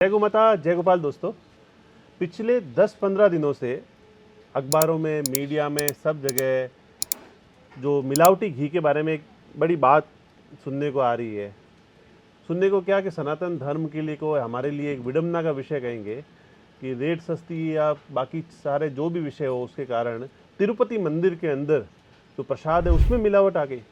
जय गौ माता, जय गोपाल। दोस्तों, पिछले 10-15 दिनों से अखबारों में, मीडिया में, सब जगह जो मिलावटी घी के बारे में एक बड़ी बात सुनने को आ रही है। सुनने को क्या कि सनातन धर्म के लिए को हमारे लिए एक विडंबना का विषय कहेंगे कि रेट सस्ती या बाकी सारे जो भी विषय हो उसके कारण तिरुपति मंदिर के अंदर जो प्रसाद है उसमें मिलावट आ गई।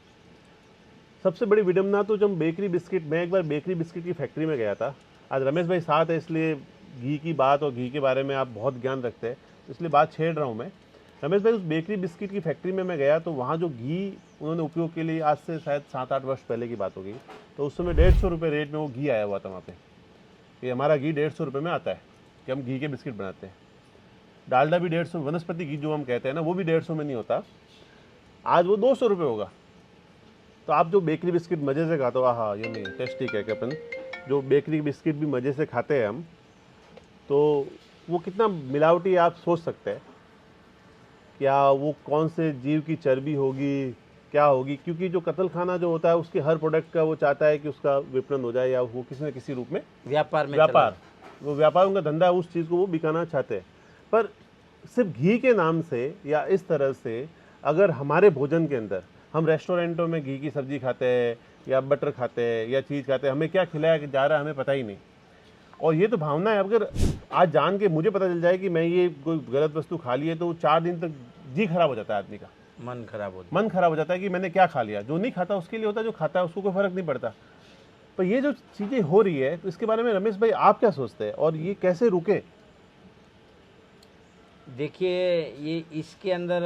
सबसे बड़ी विडंबना तो जब बेकरी बिस्किट, मैं एक बार बेकरी बिस्किट की फैक्ट्री में गया था। आज रमेश भाई साथ है, इसलिए घी की बात और घी के बारे में आप बहुत ज्ञान रखते हैं, इसलिए बात छेड़ रहा हूँ मैं। रमेश भाई, उस बेकरी बिस्किट की फैक्ट्री में मैं गया तो वहाँ जो घी उन्होंने उपयोग के लिए, आज से शायद 7-8 वर्ष पहले की बात होगी, तो उस समय 150 रुपये रेट में वो घी आया हुआ था वहाँ पे कि हमारा घी 150 रुपये में आता है कि हम घी के बिस्किट बनाते हैं। डालडा भी 150, वनस्पति घी जो हम कहते हैं ना, वो भी 150 में नहीं होता, आज वो 200 रुपये होगा। तो आप जो बेकरी बिस्किट मज़े से खाते हो, हाँ ये नहीं टेस्टी कह के अपन जो बेकरी बिस्किट भी मज़े से खाते हैं हम, तो वो कितना मिलावटी आप सोच सकते हैं। क्या वो कौन से जीव की चर्बी होगी, क्या होगी, क्योंकि जो कत्ल खाना जो होता है उसके हर प्रोडक्ट का वो चाहता है कि उसका विपणन हो जाए या वो किसी न किसी रूप में व्यापार वो व्यापार उनका धंधा है, उस चीज़ को वो बिकाना चाहते हैं। पर सिर्फ घी के नाम से या इस तरह से अगर हमारे भोजन के अंदर हम रेस्टोरेंटों में घी की सब्जी खाते हैं या बटर खाते हैं या चीज़ खाते हैं, हमें क्या खिलाया जा रहा है हमें पता ही नहीं। और ये तो भावना है, अगर आज जान के मुझे पता चल जाए कि मैं ये कोई गलत वस्तु खा ली है तो 4 दिन तक जी खराब हो जाता है आदमी का, मन खराब हो जाता है कि मैंने क्या खा लिया। जो नहीं खाता उसके लिए होता है, जो खाता है उसको कोई फर्क नहीं पड़ता। पर ये जो चीज़ें हो रही है तो इसके बारे में रमेश भाई आप क्या सोचते हैं और ये कैसे रुके? देखिए, ये इसके अंदर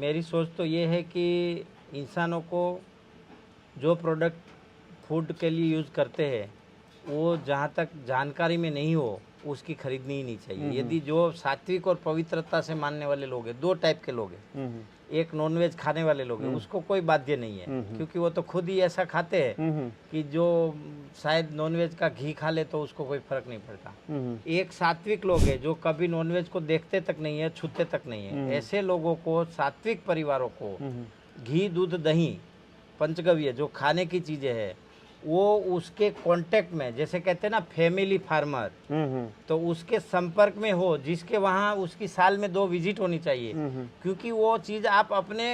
मेरी सोच तो ये है कि इंसानों को जो प्रोडक्ट फूड के लिए यूज़ करते हैं वो जहाँ तक जानकारी में नहीं हो उसकी खरीदनी ही नहीं चाहिए। यदि जो सात्विक और पवित्रता से मानने वाले लोग हैं, 2 टाइप के लोग हैं, एक नॉनवेज खाने वाले लोग हैं, उसको कोई बाध्य नहीं है, क्योंकि वो तो खुद ही ऐसा खाते हैं कि जो शायद नॉनवेज का घी खा ले तो उसको कोई फर्क नहीं पड़ता। एक सात्विक लोग हैं जो कभी नॉनवेज को देखते तक नहीं है, छूते तक नहीं है। ऐसे लोगों को, सात्विक परिवारों को घी, दूध, दही, पंचगव्य जो खाने की चीज़ें हैं वो उसके कांटेक्ट में, जैसे कहते हैं ना फैमिली फार्मर, तो उसके संपर्क में हो, जिसके वहाँ उसकी साल में 2 विजिट होनी चाहिए, क्योंकि वो चीज़ आप अपने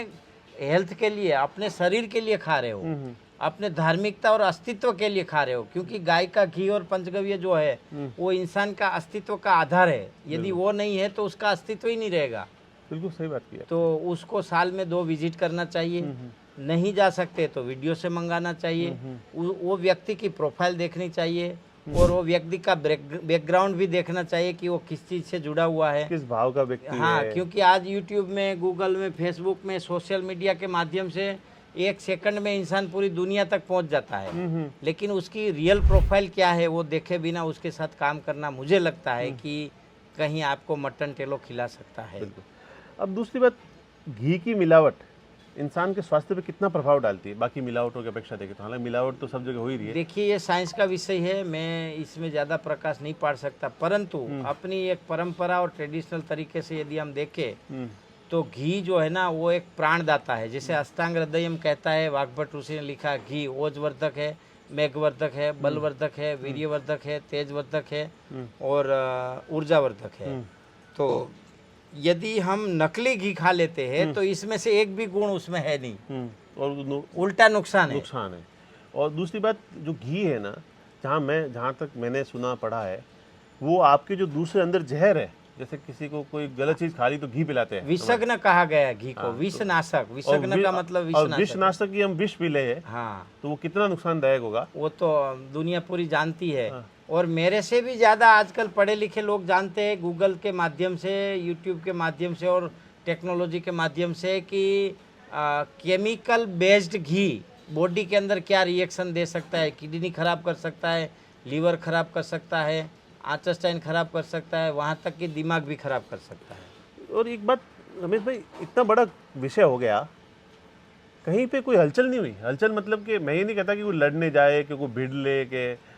हेल्थ के लिए, अपने शरीर के लिए खा रहे हो, अपने धार्मिकता और अस्तित्व के लिए खा रहे हो। क्योंकि गाय का घी और पंचगव्य जो है वो इंसान का अस्तित्व का आधार है। यदि वो नहीं है तो उसका अस्तित्व ही नहीं रहेगा। बिल्कुल सही बात किया। तो उसको साल में 2 विजिट करना चाहिए। नहीं जा सकते तो वीडियो से मंगाना चाहिए। वो व्यक्ति की प्रोफाइल देखनी चाहिए और वो व्यक्ति का बैकग्राउंड भी देखना चाहिए कि वो किस चीज़ से जुड़ा हुआ है, किस भाव का व्यक्ति हाँ है। क्योंकि आज यूट्यूब में, गूगल में, फेसबुक में, सोशल मीडिया के माध्यम से 1 सेकंड में इंसान पूरी दुनिया तक पहुंच जाता है, लेकिन उसकी रियल प्रोफाइल क्या है वो देखे बिना उसके साथ काम करना, मुझे लगता है कि कहीं आपको मटन टेलो खिला सकता है। अब दूसरी बात, घी की मिलावट इंसान के स्वास्थ्य पे कितना प्रभाव डालती है बाकी मिलावटों की अपेक्षा देखें तो? हालांकि मिलावट तो सब जगह हो ही रही है। देखिए, ये साइंस का विषय है, मैं इसमें ज़्यादा प्रकाश नहीं पाड़ सकता, परंतु अपनी एक परंपरा और ट्रेडिशनल तरीके से यदि हम देखें तो घी जो है ना वो एक प्राणदाता है। जैसे अष्टांग हृदयम कहता है, वाग्भट ऋषि ने लिखा, घी ओजवर्धक है, मेघवर्धक है, बलवर्धक है, वीर्यवर्धक है, तेजवर्धक है और ऊर्जावर्धक है। तो यदि हम नकली घी खा लेते हैं तो इसमें से एक भी गुण उसमें है नहीं और उल्टा नुकसान है। और दूसरी बात, जो घी है ना, जहाँ तक मैंने सुना पढ़ा है, वो आपके जो दूसरे अंदर जहर है, जैसे किसी को कोई गलत चीज खा ली तो घी पिलाते हैं, विषग्न कहा गया है घी को, विषनाशक। विषग्न का मतलब विषनाशक की हम विष पी ले, हाँ, तो वो कितना नुकसानदायक होगा वो तो दुनिया पूरी जानती है। और मेरे से भी ज़्यादा आजकल पढ़े लिखे लोग जानते हैं, गूगल के माध्यम से, यूट्यूब के माध्यम से और टेक्नोलॉजी के माध्यम से, कि केमिकल बेस्ड घी बॉडी के अंदर क्या रिएक्शन दे सकता है, किडनी खराब कर सकता है, लीवर खराब कर सकता है, इंटेस्टाइन खराब कर सकता है, वहाँ तक कि दिमाग भी खराब कर सकता है। और एक बात रमेश भाई, इतना बड़ा विषय हो गया, कहीं पे कोई हलचल नहीं हुई। हलचल मतलब कि मैं ये नहीं कहता कि कोई लड़ने जाए, कि कोई भिड़ ले, के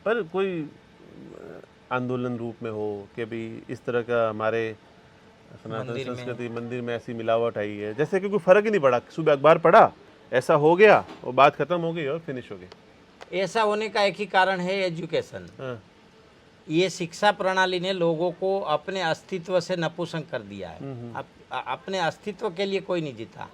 पर कोई आंदोलन रूप में हो कि भी इस तरह का हमारे सनातन संस्कृति मंदिर में ऐसी मिलावट आई है, जैसे कि कोई फर्क ही नहीं पड़ा। सुबह अखबार पढ़ा, ऐसा हो गया और बात खत्म हो गई और फिनिश हो गई। ऐसा होने का एक ही कारण है, एजुकेशन। ये शिक्षा प्रणाली ने लोगों को अपने अस्तित्व से नपुंसक कर दिया है। अपने अस्तित्व के लिए कोई नहीं जीता,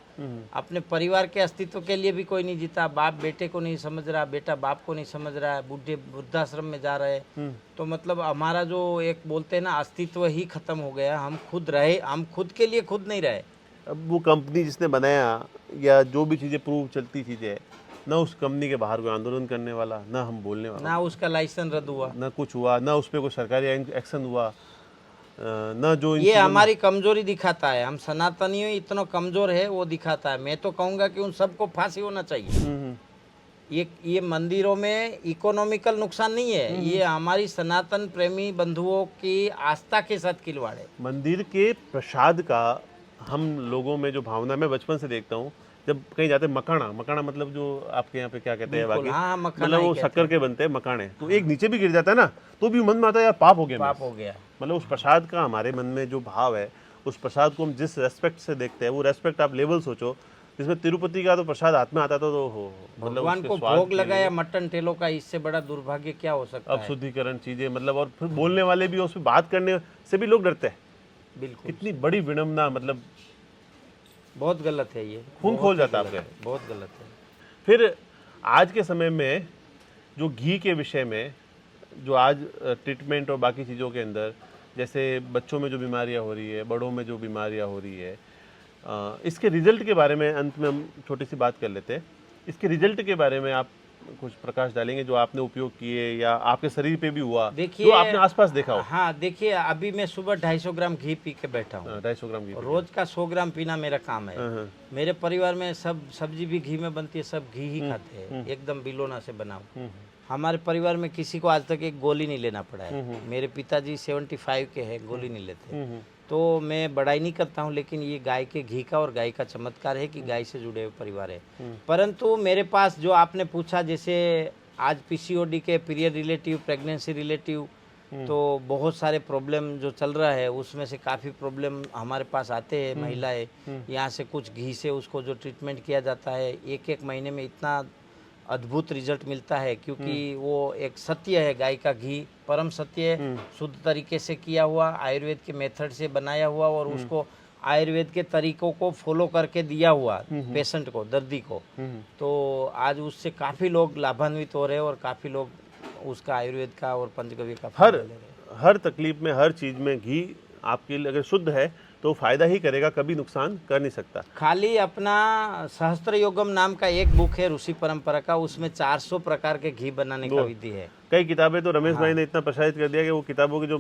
अपने परिवार के अस्तित्व के लिए भी कोई नहीं जीता। बाप बेटे को नहीं समझ रहा, बेटा बाप को नहीं समझ रहा है, बूढ़े वृद्धाश्रम में जा रहे हैं। तो मतलब हमारा जो एक बोलते हैं ना, अस्तित्व ही खत्म हो गया। हम खुद रहे, हम खुद के लिए खुद नहीं रहे। अब वो कंपनी जिसने बनाया या जो भी चीज़ें प्रूव चलती चीज़ें, ना उस कंपनी के बाहर कोई आंदोलन करने वाला, ना हम बोलने वाला, ना उसका लाइसेंस रद्द हुआ, ना कुछ हुआ, ना उस पर कोई सरकारी एक्शन हुआ, ना जो ये हमारी कमजोरी दिखाता है। हम सनातनियों इतना कमजोर है, वो दिखाता है। मैं तो कहूँगा कि उन सबको फांसी होना चाहिए। ये मंदिरों में इकोनॉमिकल नुकसान नहीं है, ये हमारी सनातन प्रेमी बंधुओं की आस्था के साथ खिलवाड़ है। मंदिर के प्रसाद का हम लोगों में जो भावना, मैं बचपन से देखता हूँ, जब कहीं जाते मकाना, मकाना मतलब जो आपके यहाँ पे क्या कहते हैं बाकी, हाँ, मखाना मतलब वो शक्कर के बनते हैं मकाने, तो एक नीचे भी गिर जाता है ना, तो भी मन में आता है यार पाप हो गया, पाप हो गया। मतलब उस प्रसाद का हमारे मन में जो भाव है, उस प्रसाद को हम जिस रेस्पेक्ट से देखते हैं, वो रेस्पेक्ट आप लेवल सोचो। जिसमें तिरुपति का तो प्रसाद हाथ में आता था तो हो, मतलब भगवान को भोग लगाया मटन टेलों का, इससे बड़ा दुर्भाग्य क्या हो सकता अब है। शुद्धिकरण चीजें, मतलब और फिर बोलने वाले भी, उस पर बात करने से भी लोग डरते हैं। बिल्कुल, कितनी बड़ी विडम्बना, मतलब बहुत गलत है ये, खून खोल जाता है आपके। बहुत गलत है। फिर आज के समय में जो घी के विषय में, जो आज ट्रीटमेंट और बाकी चीज़ों के अंदर, जैसे बच्चों में जो बीमारियां हो रही है, बड़ों में जो बीमारियां हो रही है, इसके रिजल्ट के बारे में अंत में हम छोटी सी बात कर लेते हैं। इसके रिजल्ट के बारे में आप कुछ प्रकाश डालेंगे, जो आपने उपयोग किए या आपके शरीर पे भी हुआ, देखिए, जो आपने आसपास देखा हो। हाँ देखिए, अभी मैं सुबह 250 ग्राम घी पी के बैठा हूँ। 250 ग्राम घी, रोज का 100 ग्राम पीना मेरा काम है। मेरे परिवार में सब सब्जी भी घी में बनती है, सब घी ही खाते हैं, एकदम बिलोना से बना हुआ। हमारे परिवार में किसी को आज तक एक गोली नहीं लेना पड़ा है। मेरे पिताजी 75 के हैं, गोली नहीं लेते। तो मैं बड़ाई नहीं करता हूँ, लेकिन ये गाय के घी का और गाय का चमत्कार है कि गाय से जुड़े हुए परिवार है। परंतु मेरे पास जो आपने पूछा, जैसे आज पीसीओडी के पीरियड रिलेटिव, प्रेगनेंसी रिलेटिव, तो बहुत सारे प्रॉब्लम जो चल रहा है, उसमें से काफ़ी प्रॉब्लम हमारे पास आते हैं महिलाएं। यहाँ से कुछ घी से उसको जो ट्रीटमेंट किया जाता है, एक एक महीने में इतना अद्भुत रिजल्ट मिलता है, क्योंकि वो एक सत्य है। गाय का घी परम सत्य है, शुद्ध तरीके से किया हुआ, आयुर्वेद के मेथड से बनाया हुआ, और उसको आयुर्वेद के तरीकों को फॉलो करके दिया हुआ पेशेंट को, दर्दी को। तो आज उससे काफ़ी लोग लाभान्वित हो रहे हैं, और काफ़ी लोग उसका आयुर्वेद का और पंचगव्य का हर तकलीफ में, हर चीज़ में घी आपके लिए अगर शुद्ध है तो फायदा ही करेगा, कभी नुकसान कर नहीं सकता। खाली अपना सहस्त्र योगम नाम का एक बुक है ऋषि परंपरा का, उसमें 400 प्रकार के घी बनाने का विधि है। कई किताबें तो रमेश भाई ने इतना प्रसारित कर दिया कि वो किताबों के जो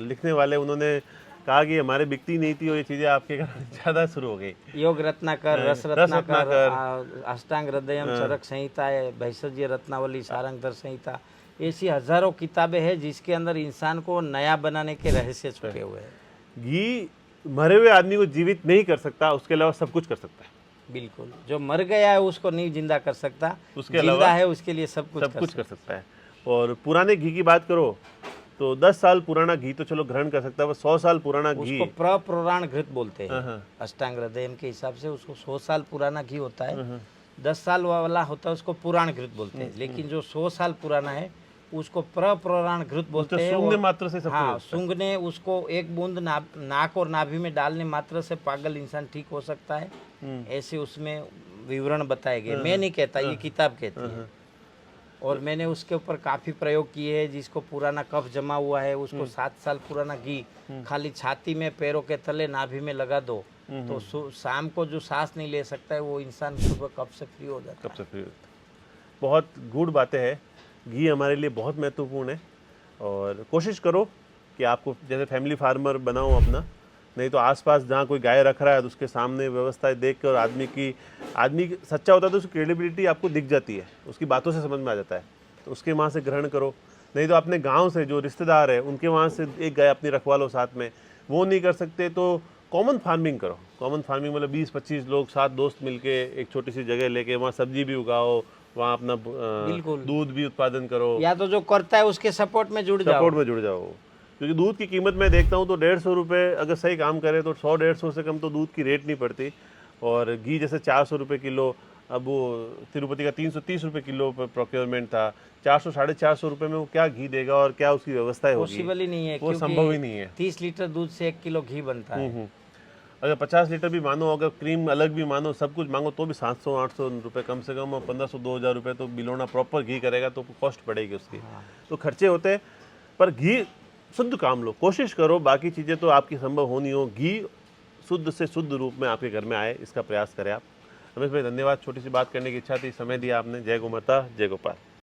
लिखने वाले, उन्होंने कहा कि हमारे बिकती नहीं थी, और ये चीजें आपके कारण ज्यादा शुरू हो गई। योग रत्नाकर, रस रत्नाकर, अष्टांग हृदयम, चरक संहिता, भैषज्य रत्नावली, सारंगधर संहिता, ऐसी हजारों किताबें हैं जिसके अंदर इंसान को नया बनाने के रहस्य छुपे हुए हैं। घी मरे हुए आदमी को जीवित नहीं कर सकता, उसके अलावा सब कुछ कर सकता है। बिल्कुल, जो मर गया है उसको नहीं जिंदा कर सकता, उसके जिंदा है उसके लिए सब कुछ कर सकता है। और पुराने घी की बात करो तो 10 साल पुराना घी तो चलो ग्रहण कर सकता है, 100 साल पुराना घी, उसको प्रपुराण घृत बोलते हैं। अष्टांग हृदय के हिसाब से उसको 100 साल पुराना घी होता है। 10 साल वाला होता है उसको पुराण घृत बोलते हैं, लेकिन जो 100 साल पुराना है उसको प्रपुराण घृत बोलते हैं। सूंघने मात्र से सब, हाँ, सूंघने, उसको एक बूंद नाक और नाभि में डालने मात्र से पागल इंसान ठीक हो सकता है, ऐसे उसमें विवरण बताए गए। मैं नहीं कहता, ये किताब कहती है। और मैंने उसके ऊपर काफ़ी प्रयोग किए हैं। जिसको पुराना कफ जमा हुआ है उसको 7 साल पुराना घी खाली छाती में, पैरों के तले, नाभि में लगा दो, तो शाम को जो सांस नहीं ले सकता है वो इंसान सुबह कफ से फ्री हो जाता है। कफ से फ्री होता है। बहुत गूढ़ बातें हैं। घी हमारे लिए बहुत महत्वपूर्ण है, और कोशिश करो कि आपको जैसे फैमिली फार्मर बनाओ अपना, नहीं तो आसपास जहाँ कोई गाय रख रहा है तो उसके सामने व्यवस्थाएं देख कर, आदमी सच्चा होता है तो उसकी क्रेडिबिलिटी आपको दिख जाती है, उसकी बातों से समझ में आ जाता है, तो उसके वहाँ से ग्रहण करो। नहीं तो अपने गांव से जो रिश्तेदार है उनके वहाँ से एक गाय अपनी रखवा लो साथ में, वो नहीं कर सकते तो कॉमन फार्मिंग करो। कॉमन फार्मिंग मतलब 20-25 लोग, 7 दोस्त मिलके एक छोटी सी जगह लेके वहाँ सब्जी भी उगाओ, वहाँ अपना दूध भी उत्पादन करो, या तो जो करता है उसके सपोर्ट में जुड़ जाओ। क्योंकि दूध की कीमत मैं देखता हूँ तो 150 रुपये अगर सही काम करे तो 100-150 से कम तो दूध की रेट नहीं पड़ती। और घी जैसे 400 रुपये किलो, अब वो तिरुपति का 330 रुपये किलो पर प्रोक्योरमेंट था, 400 450 रुपये में वो क्या घी देगा और क्या उसकी व्यवस्था होगी, पॉसिबल ही नहीं है, वो संभव ही नहीं है। 30 लीटर दूध से 1 किलो घी बनता है। अगर 50 लीटर भी मानो, अगर क्रीम अलग भी मानो, सब कुछ मांगो तो भी 700 800 रुपये कम से कम, और 1500 2000 रुपये तो बिलोना प्रॉपर घी करेगा तो कॉस्ट पड़ेगी उसकी। तो खर्चे होते हैं, पर घी शुद्ध काम लो, कोशिश करो, बाकी चीज़ें तो आपकी संभव होनी हो, घी शुद्ध से शुद्ध रूप में आपके घर में आए, इसका प्रयास करें आप। रमेश भाई धन्यवाद, छोटी सी बात करने की इच्छा थी, समय दिया आपने। जय गौ माता, जय गोपाल।